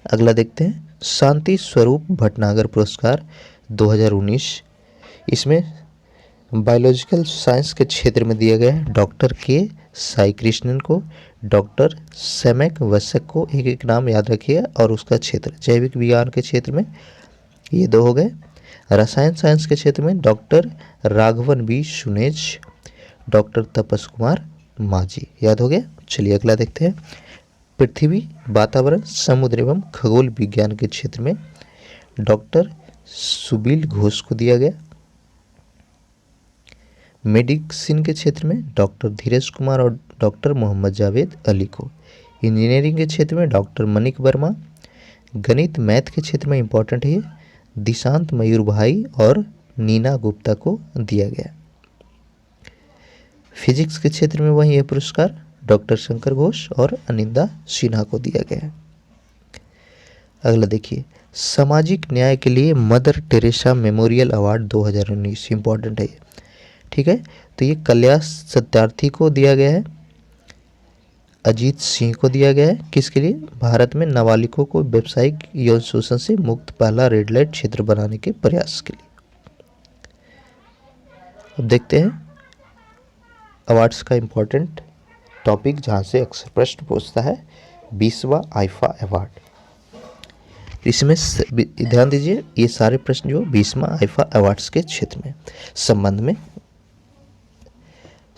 अगला देखते हैं, शांति स्वरूप भटनागर पुरस्कार 2019, इसमें बायोलॉजिकल साइंस के क्षेत्र में दिया गया है डॉक्टर के साई कृष्णन को, डॉक्टर सैमक वसक को, एक एक नाम याद रखिए और उसका क्षेत्र। जैविक विज्ञान के क्षेत्र में ये 2 हो गए। रसायन साइंस के क्षेत्र में doctor Raghavan B Sunoj, doctor Tapas Kumar Maji, याद हो गया। चलिए अगला देखते हैं, पृथ्वी, वातावरण, समुद्र एवं खगोल विज्ञान के क्षेत्र में डॉक्टर सुबील घोष को दिया गया। मेडिसिन के क्षेत्र में डॉक्टर धीरज कुमार और डॉक्टर मोहम्मद जावेद अली को। इंजीनियरिंग के क्षेत्र में डॉक्टर मनिक वर्मा। गणित मैथ के क्षेत्र में इंपॉर्टेंट है, दिशांत मयूर भाई और नीना गुप्ता को दिया गया। फिजिक्स के क्षेत्र में वही यह पुरस्कार डॉक्टर शंकर घोष और अनिंदा सिन्हा को दिया गया। अगला देखिए, सामाजिक न्याय के लिए mother Teresa memorial award 2019, important है ये। ठीक है, तो ये कल्याण सत्यार्थी को दिया गया है, अजीत सिंह को दिया गया है। किसके लिए? भारत में नाबालिगों को व्यावसायिक यौन शोषण से मुक्त पहला रेड लाइट क्षेत्र बनाने के प्रयास के लिए। अब देखते हैं अवार्ड्स का इंपॉर्टेंट टॉपिक जहाँ से अक्सर प्रश्न पूछता है, 20वां आईफा अवार्ड। इसमें ध्यान दीजिए, ये सारे प्रश्न जो 20वां आईफा अवार्ड्स के क्षेत्र में संबंध में।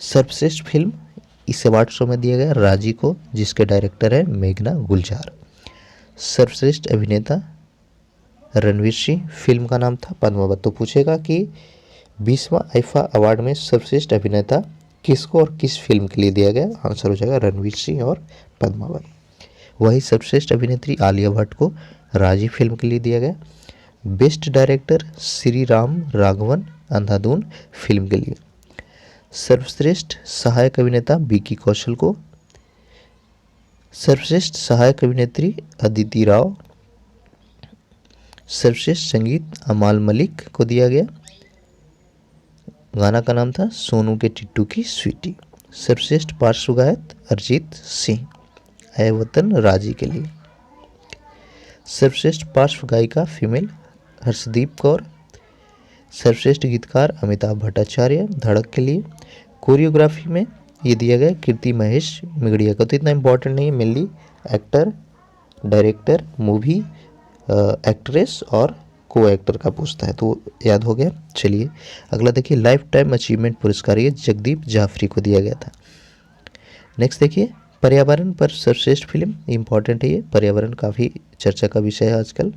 सर्वश्रेष्ठ फिल्म इस अवार्ड शो में दिया गया राजी को, जिसके डायरेक्टर है मेघना गुलजार। सर्वश्रेष्ठ अभिनेता रणवीर सिंह, फिल्म का नाम था पद्मावत। तो पूछेगा कि 20वां आईफा अवार्ड में सर्वश्रेष्ठ अभिनेता किसको और किस फिल्म के लिए दिया गया? आंसर हो जाएगा रणवीर सिंह और पद्मावत। वही सर्वश्रेष्ठ अभिनेत्री आलिया भट्ट को राजी फिल्म के लिए दिया गया। बेस्ट डायरेक्टर श्री राम राघवन अंधाधुन फिल्म के लिए। सर्वश्रेष्ठ सहायक अभिनेता विकी कौशल को, सर्वश्रेष्ठ सहायक अभिनेत्री अदिति राव, सर्वश्रेष्ठ संगीत अमाल मलिक को दिया गया, गाना का नाम था सोनू के टिट्टू की स्वीटी। सर्वश्रेष्ठ पार्श्व गायक अरिजीत सिंह, ऐ वतन राजी के लिए। सर्वश्रेष्ठ पार्श्व गायिका फीमेल हर्षदीप कौर, सर्वश्रेष्ठ गीतकार अमिताभ भट्टाचार्य धड़क के लिए। कोरियोग्राफी में ये दिया गया कीर्ति महेश मिगड़िया का, तो इतना इम्पोर्टेंट नहीं है, mainly actor, director, movie actress और को एक्टर का पूछता है, तो याद हो गया। चलिए अगला देखिए, लाइफ टाइम अचीवमेंट पुरस्कार ये जगदीप जाफरी को दिया गया था। नेक्स्ट देखिए, पर्यावरण पर सर्वश्रेष्ठ फिल्म, इम्पॉर्टेंट है ये, पर्यावरण काफ़ी चर्चा का विषय है आजकल,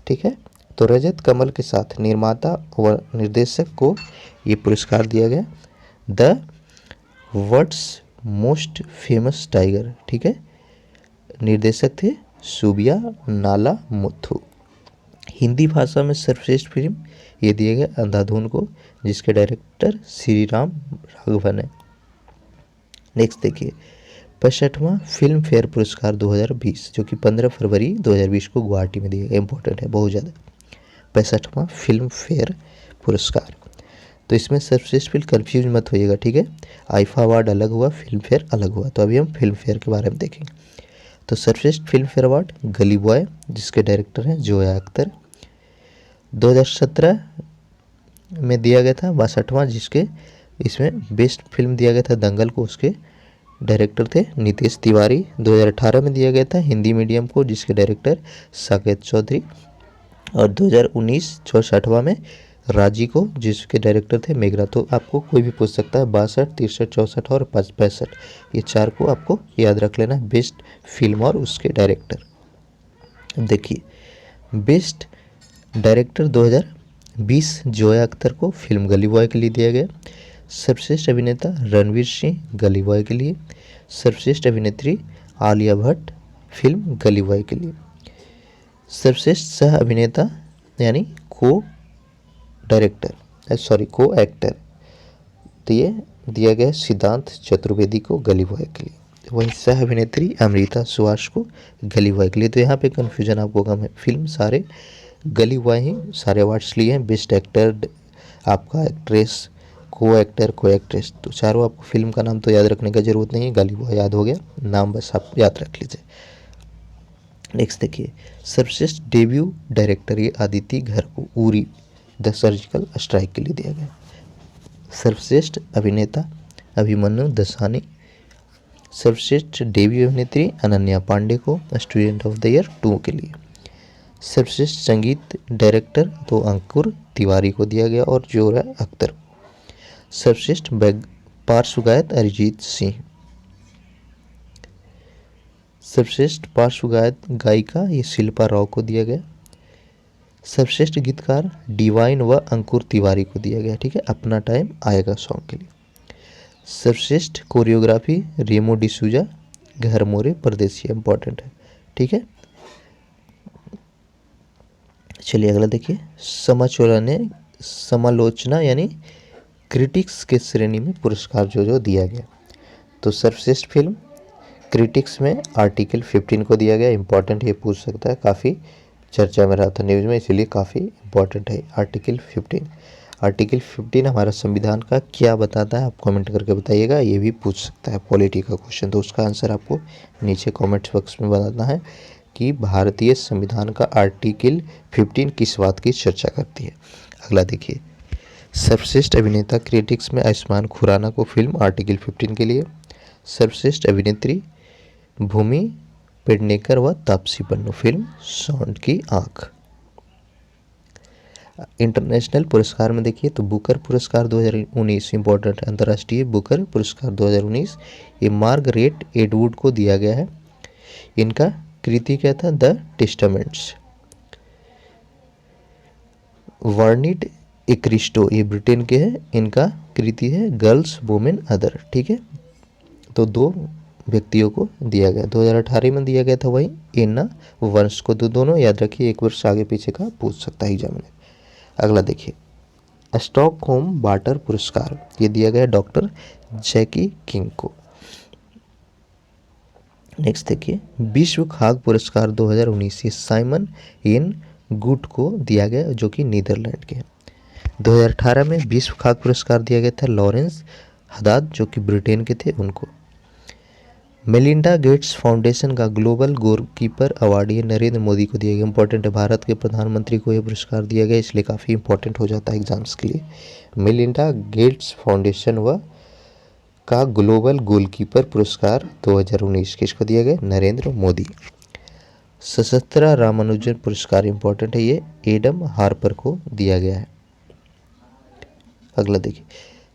ठीक है। तो रजत कमल के साथ निर्माता व निर्देशक को ये पुरस्कार दिया गया, the world's most famous tiger, ठीक है। निर्देशक थे सुबिया नाला मुथु। हिंदी भाषा में सर्वश्रेष्ठ फिल्म ये दिया गया अंधाधुन को, जिसके डायरेक्टर श्री राम राघवन है। नेक्स्ट देखिए, 65वां फिल्म फेयर पुरस्कार 2020, जो कि 15 फरवरी 2020 को गुवाहाटी में दिया गया, इंपॉर्टेंट है बहुत ज़्यादा। 65वां फिल्म फेयर पुरस्कार, तो इसमें सर्वश्रेष्ठ फिल्म, कन्फ्यूज मत होइएगा, ठीक है। आईफा अवार्ड अलग हुआ, फिल्म फेयर अलग हुआ, तो अभी हम फिल्म फेयर के बारे में देखेंगे। तो सर्वश्रेष्ठ फिल्म फेयर अवार्ड गली बॉय, जिसके डायरेक्टर हैं जोया अख्तर, 2017 में दिया गया था। 62वां, जिसके इसमें बेस्ट फिल्म दिया गया था दंगल को, उसके डायरेक्टर थे नितेश तिवारी। 2018 में दिया गया था हिंदी मीडियम को, जिसके डायरेक्टर साकेत चौधरी। और 2019 64वां में राजी को, जिसके डायरेक्टर थे मेघरा। तो आपको कोई भी पूछ सकता है, 62, 63, 64 और 65, ये चार को आपको याद रख लेना है, बेस्ट फिल्म और उसके डायरेक्टर। अब देखिए, बेस्ट डायरेक्टर 2020 जोया अख्तर को फिल्म गली बॉय के लिए दिया गया। सर्वश्रेष्ठ अभिनेता रणवीर सिंह गली बॉय के लिए। सर्वश्रेष्ठ अभिनेत्री आलिया भट्ट फिल्म गली बॉय के लिए। सर्वश्रेष्ठ सह अभिनेता यानी को एक्टर, तो ये दिया गया सिद्धांत चतुर्वेदी को गली बॉय के लिए। वहीं सह अभिनेत्री अमृता सुहास को गली बॉय के लिए। तो यहाँ पे कन्फ्यूजन आपको कम है, फिल्म सारे गली बॉय ही सारे अवार्ड्स लिए हैं, बेस्ट एक्टर, आपका एक्ट्रेस, को एक्टर, को एक्ट्रेस, तो चारों आपको फिल्म का नाम तो याद रखने का जरूरत नहीं है, गली बॉय याद हो गया, नाम बस आप याद रख लीजिए। नेक्स्ट देखिए, सर्वश्रेष्ठ डेब्यू डायरेक्टर ये आदित्य घर को उरी द सर्जिकल स्ट्राइक के लिए दिया गया। सर्वश्रेष्ठ अभिनेता अभिमन्यु दसानी। सर्वश्रेष्ठ डेब्यू अभिनेत्री अनन्या पांडे को स्टूडेंट ऑफ द ईयर 2 के लिए। सर्वश्रेष्ठ संगीत डायरेक्टर तो अंकुर तिवारी को दिया गया और जोया अख्तर। सर्वश्रेष्ठ पार्श्व गायक अरिजीत सिंह। सर्वश्रेष्ठ पार्श्व गायिका ये शिल्पा राव को दिया गया। सर्वश्रेष्ठ गीतकार डिवाइन व अंकुर तिवारी को दिया गया, ठीक है, अपना टाइम आएगा सॉन्ग के लिए। सर्वश्रेष्ठ कोरियोग्राफी रेमो डिसूजा घर मोरे परदेसी, इंपॉर्टेंट है, ठीक है। चलिए अगला देखिए, समालोचना यानी क्रिटिक्स के श्रेणी में पुरस्कार जो दिया गया। तो सर्वश्रेष्ठ फिल्म क्रिटिक्स में आर्टिकल 15 को दिया गया, इंपॉर्टेंट ये पूछ सकता है, काफ़ी चर्चा में रहा था न्यूज़ में, इसीलिए काफ़ी इंपॉर्टेंट है आर्टिकल 15। आर्टिकल 15 हमारा संविधान का क्या बताता है, आप कमेंट करके बताइएगा, ये भी पूछ सकता है पॉलिटी का क्वेश्चन, तो उसका आंसर आपको नीचे कमेंट बॉक्स में बताना है कि भारतीय संविधान का आर्टिकल 15 किस बात की चर्चा करती है। अगला देखिए, सर्वश्रेष्ठ अभिनेता क्रिटिक्स में आयुष्मान खुराना को फिल्म आर्टिकल 15 के लिए। सर्वश्रेष्ठ अभिनेत्री भूमि पेडनेकर व तापसी पन्नू फिल्म सौंड की आंख। इंटरनेशनल पुरस्कार में देखिए, तो बुकर पुरस्कार 2019 इंपॉर्टेंट है, अंतर्राष्ट्रीय बुकर पुरस्कार 2019 ये मार्गरेट एडवुड को दिया गया है। इनका कृति क्या था, द टेस्टामेंट्स। वर्निट एक्रिस्टो ये ब्रिटेन के हैं, इनका कृति है गर्ल्स वुमेन अदर, ठीक है। तो 2 व्यक्तियों को दिया गया, 2018 में दिया गया था, वही एना वंश को। तो दोनों याद रखिए, एक वर्ष आगे पीछे का पूछ सकता है एग्जाम में। अगला देखिए, स्टॉकहोम वाटर पुरस्कार, ये दिया गया डॉक्टर जैकी किंग को। नेक्स्ट देखिए, विश्व खाद्य पुरस्कार 2019 ये साइमन एन गुट को दिया गया जो कि नीदरलैंड के हैं। 2018 में विश्व खाद्य पुरस्कार दिया गया था लॉरेंस हदाद जो कि ब्रिटेन के थे उनको। मेलिंडा गेट्स फाउंडेशन का ग्लोबल गोलकीपर अवार्ड ये नरेंद्र मोदी को दिया गया। इंपॉर्टेंट है, भारत के प्रधानमंत्री को यह पुरस्कार दिया गया, इसलिए काफ़ी इंपॉर्टेंट हो जाता है एग्जाम्स के लिए। मेलिंडा गेट्स फाउंडेशन व का ग्लोबल गोलकीपर पुरस्कार 2019 किसको दिया गया? नरेंद्र मोदी। सशस्त्र रामानुजन पुरस्कार इंपॉर्टेंट है, ये एडम हार्पर को दिया गया है। अगला देखिए,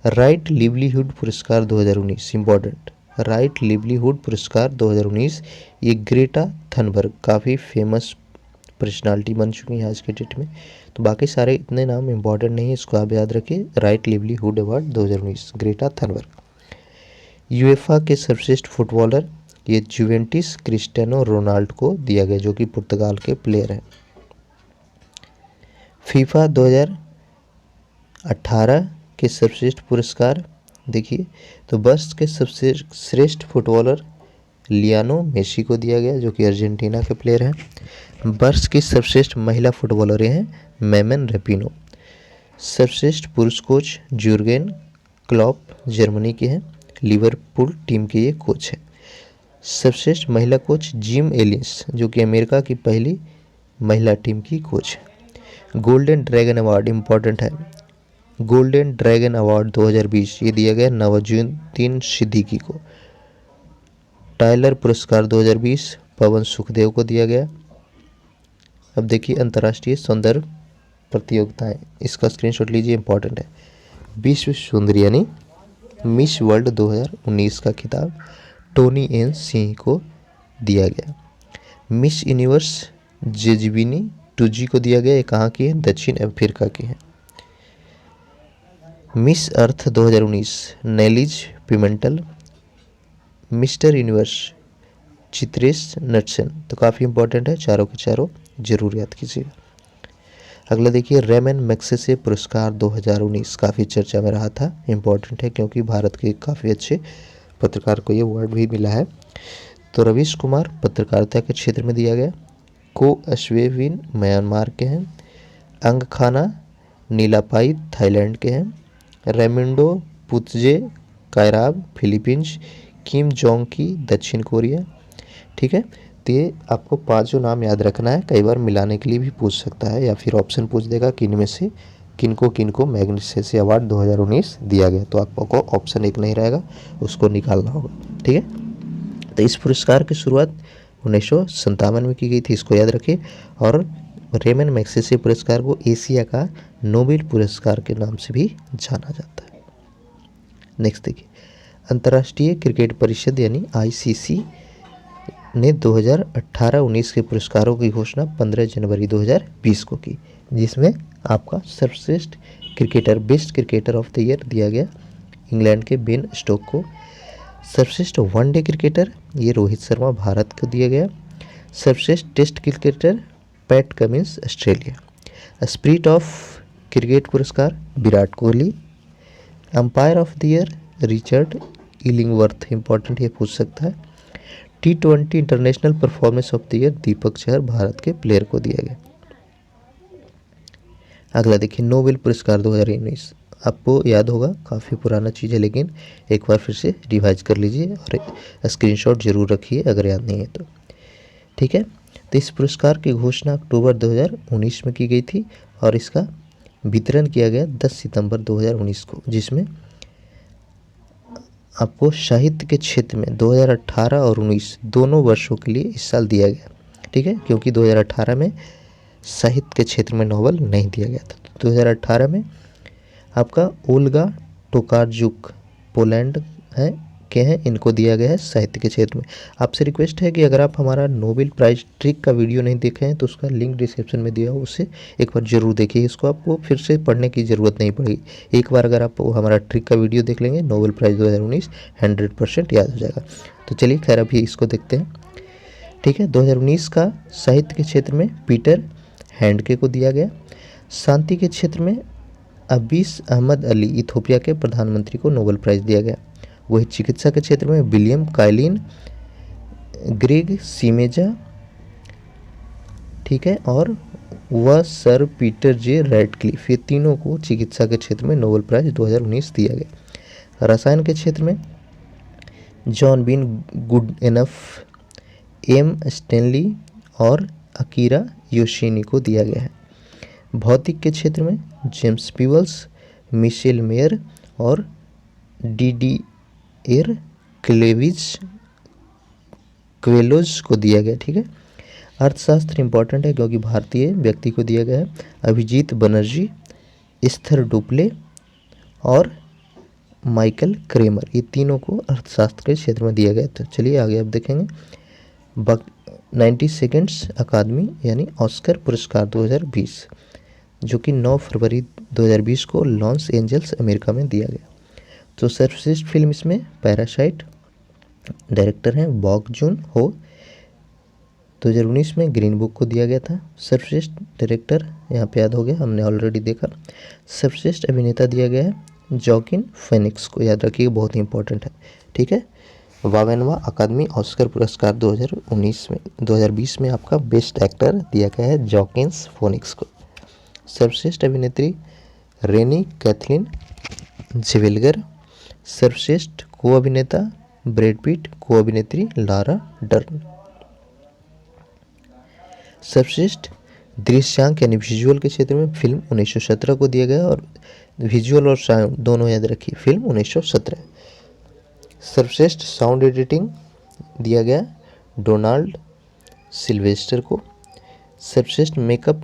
राइट लिवलीहुड पुरस्कार 2019 इंपॉर्टेंट। राइट लिवलीहुड पुरस्कार 2019 ये ग्रेटा थनबर्ग काफ़ी फेमस पर्सनालिटी बन चुकी है आज के डेट में, तो बाकी सारे इतने नाम इंपॉर्टेंट नहीं है, इसको आप याद रखिए। Right livelihood award 2019 Greta Thunberg. UEFA के सर्वश्रेष्ठ फुटबॉलर ये जुवेंटिस क्रिस्टियानो रोनाल्डो को दिया गया जो कि पुर्तगाल के प्लेयर हैं। फीफा 2018 के सर्वश्रेष्ठ पुरस्कार देखिए, तो वर्ष के सबसे श्रेष्ठ फुटबॉलर लियानो मेसी को दिया गया जो कि अर्जेंटीना के प्लेयर हैं। वर्ष की सर्वश्रेष्ठ महिला फुटबॉलर ये हैं मेमन रेपिनो। सर्वश्रेष्ठ पुरुष कोच जुर्गेन क्लॉप जर्मनी के हैं, लिवरपूल टीम के ये कोच हैं। सर्वश्रेष्ठ महिला कोच जिम एलिस जो कि अमेरिका की पहली महिला टीम की कोच है। गोल्डन ड्रैगन अवार्ड इंपॉर्टेंट है, गोल्डन ड्रैगन अवार्ड 2020 ये दिया गया नवाजुद्दीन सिद्दीकी को। टाइलर पुरस्कार 2020 पवन सुखदेव को दिया गया। अब देखिए, अंतर्राष्ट्रीय सौंदर्य प्रतियोगिताएं, इसका स्क्रीनशॉट लीजिए, इंपॉर्टेंट है। विश्व सुंदरी यानी मिस वर्ल्ड 2019 का खिताब टोनी एन सिंह को दिया गया। मिस यूनिवर्स जेजबिनी टूजी को दिया गया, ये कहाँ की है? दक्षिण अफ्रीका की है। Miss Earth 2019 नेलिज पिमेंटल। Mister universe Chitresh नटसन, तो काफ़ी इंपॉर्टेंट है, चारों के चारों जरूर याद कीजिएगा। अगला देखिए, रेमन मैग्सेसे पुरस्कार 2019 काफ़ी चर्चा में रहा था, इंपॉर्टेंट है क्योंकि भारत के काफ़ी अच्छे पत्रकार को ये अवार्ड भी मिला है। तो रवीश कुमार पत्रकारिता के क्षेत्र में दिया गया। को अश्वेविन म्यांमार के हैं। अंग खाना नीलापाई थाईलैंड के हैं। रेमिंडो पुतजे कायराब फिलीपींस। किम जोंग की दक्षिण कोरिया। ठीक है, तो ये आपको पांचों नाम याद रखना है, कई बार मिलाने के लिए भी पूछ सकता है या फिर ऑप्शन पूछ देगा कि इनमें से किनको मैग्सेसे अवार्ड 2019 दिया गया, तो आपको ऑप्शन एक नहीं रहेगा, उसको निकालना होगा। ठीक है, तो इस पुरस्कार की शुरुआत 1957 में की गई थी, इसको याद रखिए। और रेमन मैग्सेसे पुरस्कार को एशिया का नोबेल पुरस्कार के नाम से भी जाना जाता है। नेक्स्ट देखिए, अंतर्राष्ट्रीय क्रिकेट परिषद यानी आईसीसी ने 2018-19 के पुरस्कारों की घोषणा 15 जनवरी 2020 को की, जिसमें आपका सर्वश्रेष्ठ cricketer best cricketer of the year दिया गया इंग्लैंड के बेन स्टोक को। सर्वश्रेष्ठ वनडे क्रिकेटर ये रोहित शर्मा भारत को दिया गया। सर्वश्रेष्ठ test cricketer Pat Cummins Australia. Spirit of cricket पुरस्कार Virat Kohli. Umpire of the year Richard Illingworth, important ये पूछ सकता है। T20 international performance of the year Deepak Chahar Bharat के प्लेयर को दिया गया। अगला देखिए, नोबेल पुरस्कार 2019 आपको याद होगा, काफ़ी पुराना चीज़ है, लेकिन एक बार फिर से रिवाइज कर लीजिए और स्क्रीनशॉट जरूर रखिए अगर याद नहीं है तो। ठीक है, तो इस पुरस्कार की घोषणा अक्टूबर 2019 में की गई थी और इसका वितरण किया गया 10 सितंबर 2019 को, जिसमें आपको साहित्य के क्षेत्र में 2018 और 19 दोनों वर्षों के लिए इस साल दिया गया। ठीक है, क्योंकि 2018 में साहित्य के क्षेत्र में नोबेल नहीं दिया गया था, तो 2018 में आपका ओल्गा टोकारजुक पोलैंड के हैं, इनको दिया गया है साहित्य के क्षेत्र में। आपसे रिक्वेस्ट है कि अगर आप हमारा नोबेल प्राइज ट्रिक का वीडियो नहीं देखे हैं तो उसका लिंक डिस्क्रिप्शन में दिया हो, उससे एक बार जरूर देखिए, इसको आपको फिर से पढ़ने की ज़रूरत नहीं पड़ेगी। एक बार अगर आप हमारा ट्रिक का वीडियो देख लेंगे, नोबेल प्राइज़ 2019 100% याद हो जाएगा। तो चलिए खैर अभी इसको देखते हैं। ठीक है, 2019 का साहित्य के क्षेत्र में पीटर हैंडके को दिया गया। शांति के क्षेत्र में अबीस अहमद अली इथोपिया के प्रधानमंत्री को नोबेल प्राइज़ दिया गया। वही चिकित्सा के क्षेत्र में विलियम काइलिन, ग्रेग सीमेजा, ठीक है, और वह सर पीटर जे रैडक्लिफ, ये तीनों को चिकित्सा के क्षेत्र में नोबेल प्राइज़ 2019 दिया गया। रसायन के क्षेत्र में जॉन बीन गुडएनफ, एम स्टैनली और अकीरा योशिनी को दिया गया है। भौतिक के क्षेत्र में जेम्स पीवल्स, मिशेल मेयर और डिडिएर क्वेलोज को दिया गया, ठीक है। अर्थशास्त्र इंपॉर्टेंट है क्योंकि भारतीय व्यक्ति को दिया गया है अभिजीत बनर्जी, स्थर डुप्ले और माइकल क्रेमर, ये तीनों को अर्थशास्त्र के क्षेत्र में दिया गया। तो चलिए आगे आप देखेंगे 92 अकादमी यानी ऑस्कर पुरस्कार 2020 जो कि 9 फरवरी 2020 को लॉस एंजल्स अमेरिका में दिया गया। तो सर्वश्रेष्ठ फिल्म इसमें पैरासाइट, डायरेक्टर हैं बॉग जून हो, 2019 में ग्रीन बुक को दिया गया था। सर्वश्रेष्ठ डायरेक्टर यहाँ पे याद हो गया, हमने ऑलरेडी देखा। सर्वश्रेष्ठ अभिनेता दिया गया है जॉकिन फेनिक्स को, याद रखिए बहुत ही इंपॉर्टेंट है, ठीक है। 52वां अकादमी ऑस्कर पुरस्कार 2020 में आपका बेस्ट एक्टर दिया गया है जॉकिन्स फोनिक्स को। सर्वश्रेष्ठ अभिनेत्री रेनी कैथलीन ज़ेवेल्गर, सर्वश्रेष्ठ को अभिनेता ब्रैड पिट, को अभिनेत्री लारा डर्न। सर्वश्रेष्ठ दृश्यांक यानी विजुअल के क्षेत्र में फिल्म 1917 को दिया गया, और विजुअल और साउंड दोनों याद रखिए, फिल्म 1917। सर्वश्रेष्ठ साउंड एडिटिंग दिया गया डोनाल्ड सिल्वेस्टर को। सर्वश्रेष्ठ makeup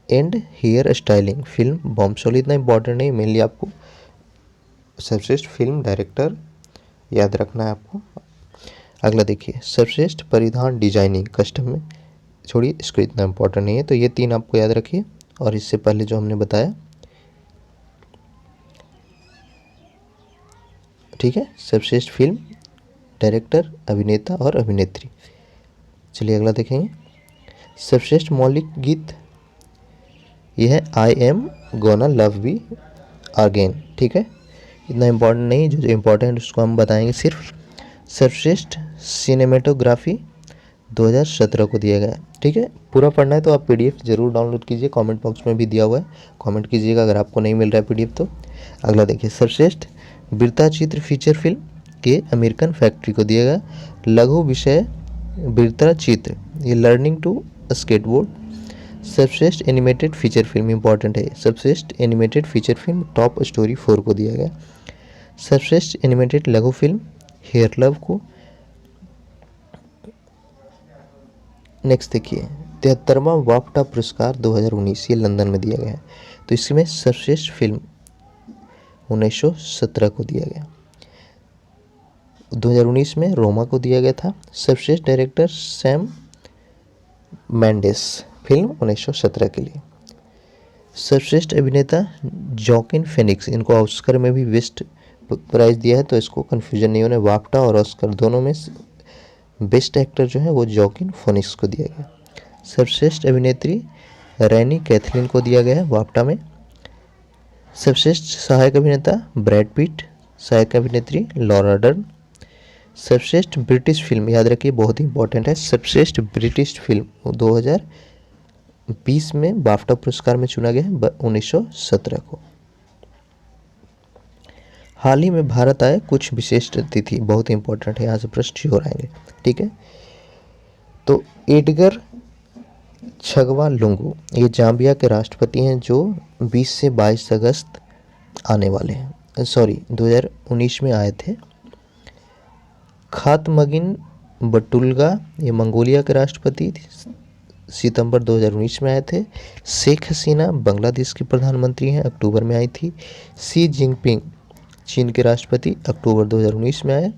and hair styling film Bombshell, इतना इंपॉर्टेंट नहीं, मेनली आपको सर्वश्रेष्ठ फिल्म डायरेक्टर याद रखना है आपको। अगला देखिए सर्वश्रेष्ठ परिधान डिजाइनिंग कस्टम में, छोड़िए इसको, इतना इंपॉर्टेंट नहीं है, तो ये तीन आपको याद रखिए। और इससे पहले जो हमने बताया, ठीक है, सर्वश्रेष्ठ फिल्म डायरेक्टर, अभिनेता और अभिनेत्री। चलिए अगला देखेंगे सर्वश्रेष्ठ मौलिक गीत, यह है I am gonna love be again, ठीक है, इतना इम्पोर्टेंट नहीं, जो इम्पोर्टेंट उसको हम बताएंगे सिर्फ। सर्वश्रेष्ठ सिनेमेटोग्राफी 2017 को दिया गया, ठीक है। पूरा पढ़ना है तो आप पीडीएफ जरूर डाउनलोड कीजिए, कमेंट बॉक्स में भी दिया हुआ है, कमेंट कीजिएगा अगर आपको नहीं मिल रहा है पीडीएफ तो। अगला देखिए सर्वश्रेष्ठ वृत्ता चित्र फीचर फिल्म के अमेरिकन फैक्ट्री को दिया गया लघु विषय वृत्ता चित्र, ये लर्निंग टू स्केटबोर्ड। सर्वश्रेष्ठ एनिमेटेड फीचर फिल्म इंपॉर्टेंट है, सर्वश्रेष्ठ animated feature film top story 4 को दिया गया। सर्वश्रेष्ठ एनिमेटेड लघु फिल्म हेयर लव को। नेक्स्ट देखिए 73वां वाफ्टा पुरस्कार 2019, ये लंदन में दिया गया है, तो इसमें सर्वश्रेष्ठ फिल्म 1917 को दिया गया। 2019 में रोमा को दिया गया था। सर्वश्रेष्ठ डायरेक्टर सैम मेंडेस, फिल्म 1917 के लिए। सर्वश्रेष्ठ अभिनेता जॉकिन फेनिक्स, इनको ऑस्कर में भी बेस्ट प्राइज दिया है, तो इसको कन्फ्यूजन नहीं होने, वाफ्टा और ऑस्कर दोनों में बेस्ट एक्टर जो है वो जॉकिन फोनिक्स को दिया गया। सर्वश्रेष्ठ अभिनेत्री रैनी कैथलीन को दिया गया है वाफ्टा में। सर्वश्रेष्ठ सहायक अभिनेता ब्रैड पिट, सहायक अभिनेत्री लॉरा डर्न। सर्वश्रेष्ठ ब्रिटिश फिल्म, याद रखिए बहुत ही इंपॉर्टेंट है, सर्वश्रेष्ठ ब्रिटिश फिल्म 2020 में बाफ्टा पुरस्कार में चुना गया है 1917 को। हाल ही में भारत आए कुछ विशिष्ट अतिथि, बहुत ही इंपॉर्टेंट है, यहाँ से प्रश्न श्योर आएंगे, ठीक है। तो एडगर छगवा लुंगू, ये जाम्बिया के राष्ट्रपति हैं जो 20 से 22 अगस्त आने वाले हैं, 2019 में आए थे। खातमगिन बटुल्गा, ये मंगोलिया के राष्ट्रपति सितंबर 2019 में आए थे। शेख हसीना बांग्लादेश की प्रधानमंत्री हैं, अक्टूबर में आई थी। शी जिनपिंग चीन के राष्ट्रपति अक्टूबर 2019 में आए।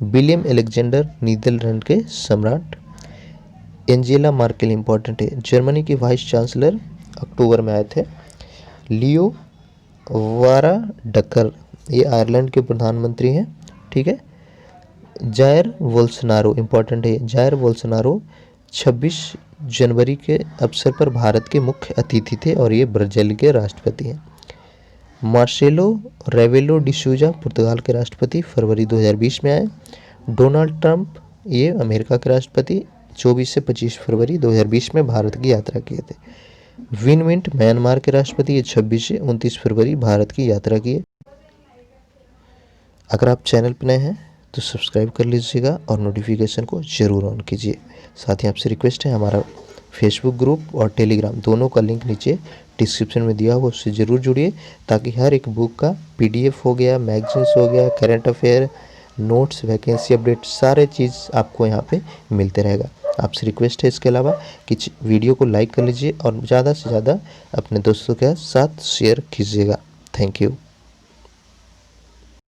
विलियम एलेक्जेंडर नीदरलैंड के सम्राट। एंजेला मार्केल इंपॉर्टेंट है, जर्मनी की वाइस चांसलर, अक्टूबर में आए थे। लियो वाराडकर, ये आयरलैंड के प्रधानमंत्री हैं, ठीक है। जायर बोल्सोनारो इंपॉर्टेंट है, जायर बोल्सोनारो 26 जनवरी के अवसर पर भारत के मुख्य अतिथि थे और ये ब्राजील के राष्ट्रपति हैं। मार्सेलो रेवेलो डिसूजा पुर्तगाल के राष्ट्रपति फरवरी 2020 में आए। डोनाल्ड ट्रंप ये अमेरिका के राष्ट्रपति 24 से 25 फरवरी 2020 में भारत की यात्रा किए थे। विन मिंट म्यांमार के राष्ट्रपति ये 26 से 29 फरवरी भारत की यात्रा किए। अगर आप चैनल पर नए हैं तो सब्सक्राइब कर लीजिएगा और नोटिफिकेशन को ज़रूर ऑन कीजिए। साथ ही आपसे रिक्वेस्ट है, हमारा फेसबुक ग्रुप और टेलीग्राम दोनों का लिंक नीचे डिस्क्रिप्शन में दिया हुआ, उससे ज़रूर जुड़िए ताकि हर एक बुक का PDF हो गया, मैगजीन्स हो गया, current affair, notes, vacancy update, सारे चीज़ आपको यहाँ पे मिलते रहेगा। आपसे रिक्वेस्ट है इसके अलावा कि वीडियो को लाइक कर लीजिए और ज़्यादा से ज़्यादा अपने दोस्तों के साथ शेयर कीजिएगा। Thank you.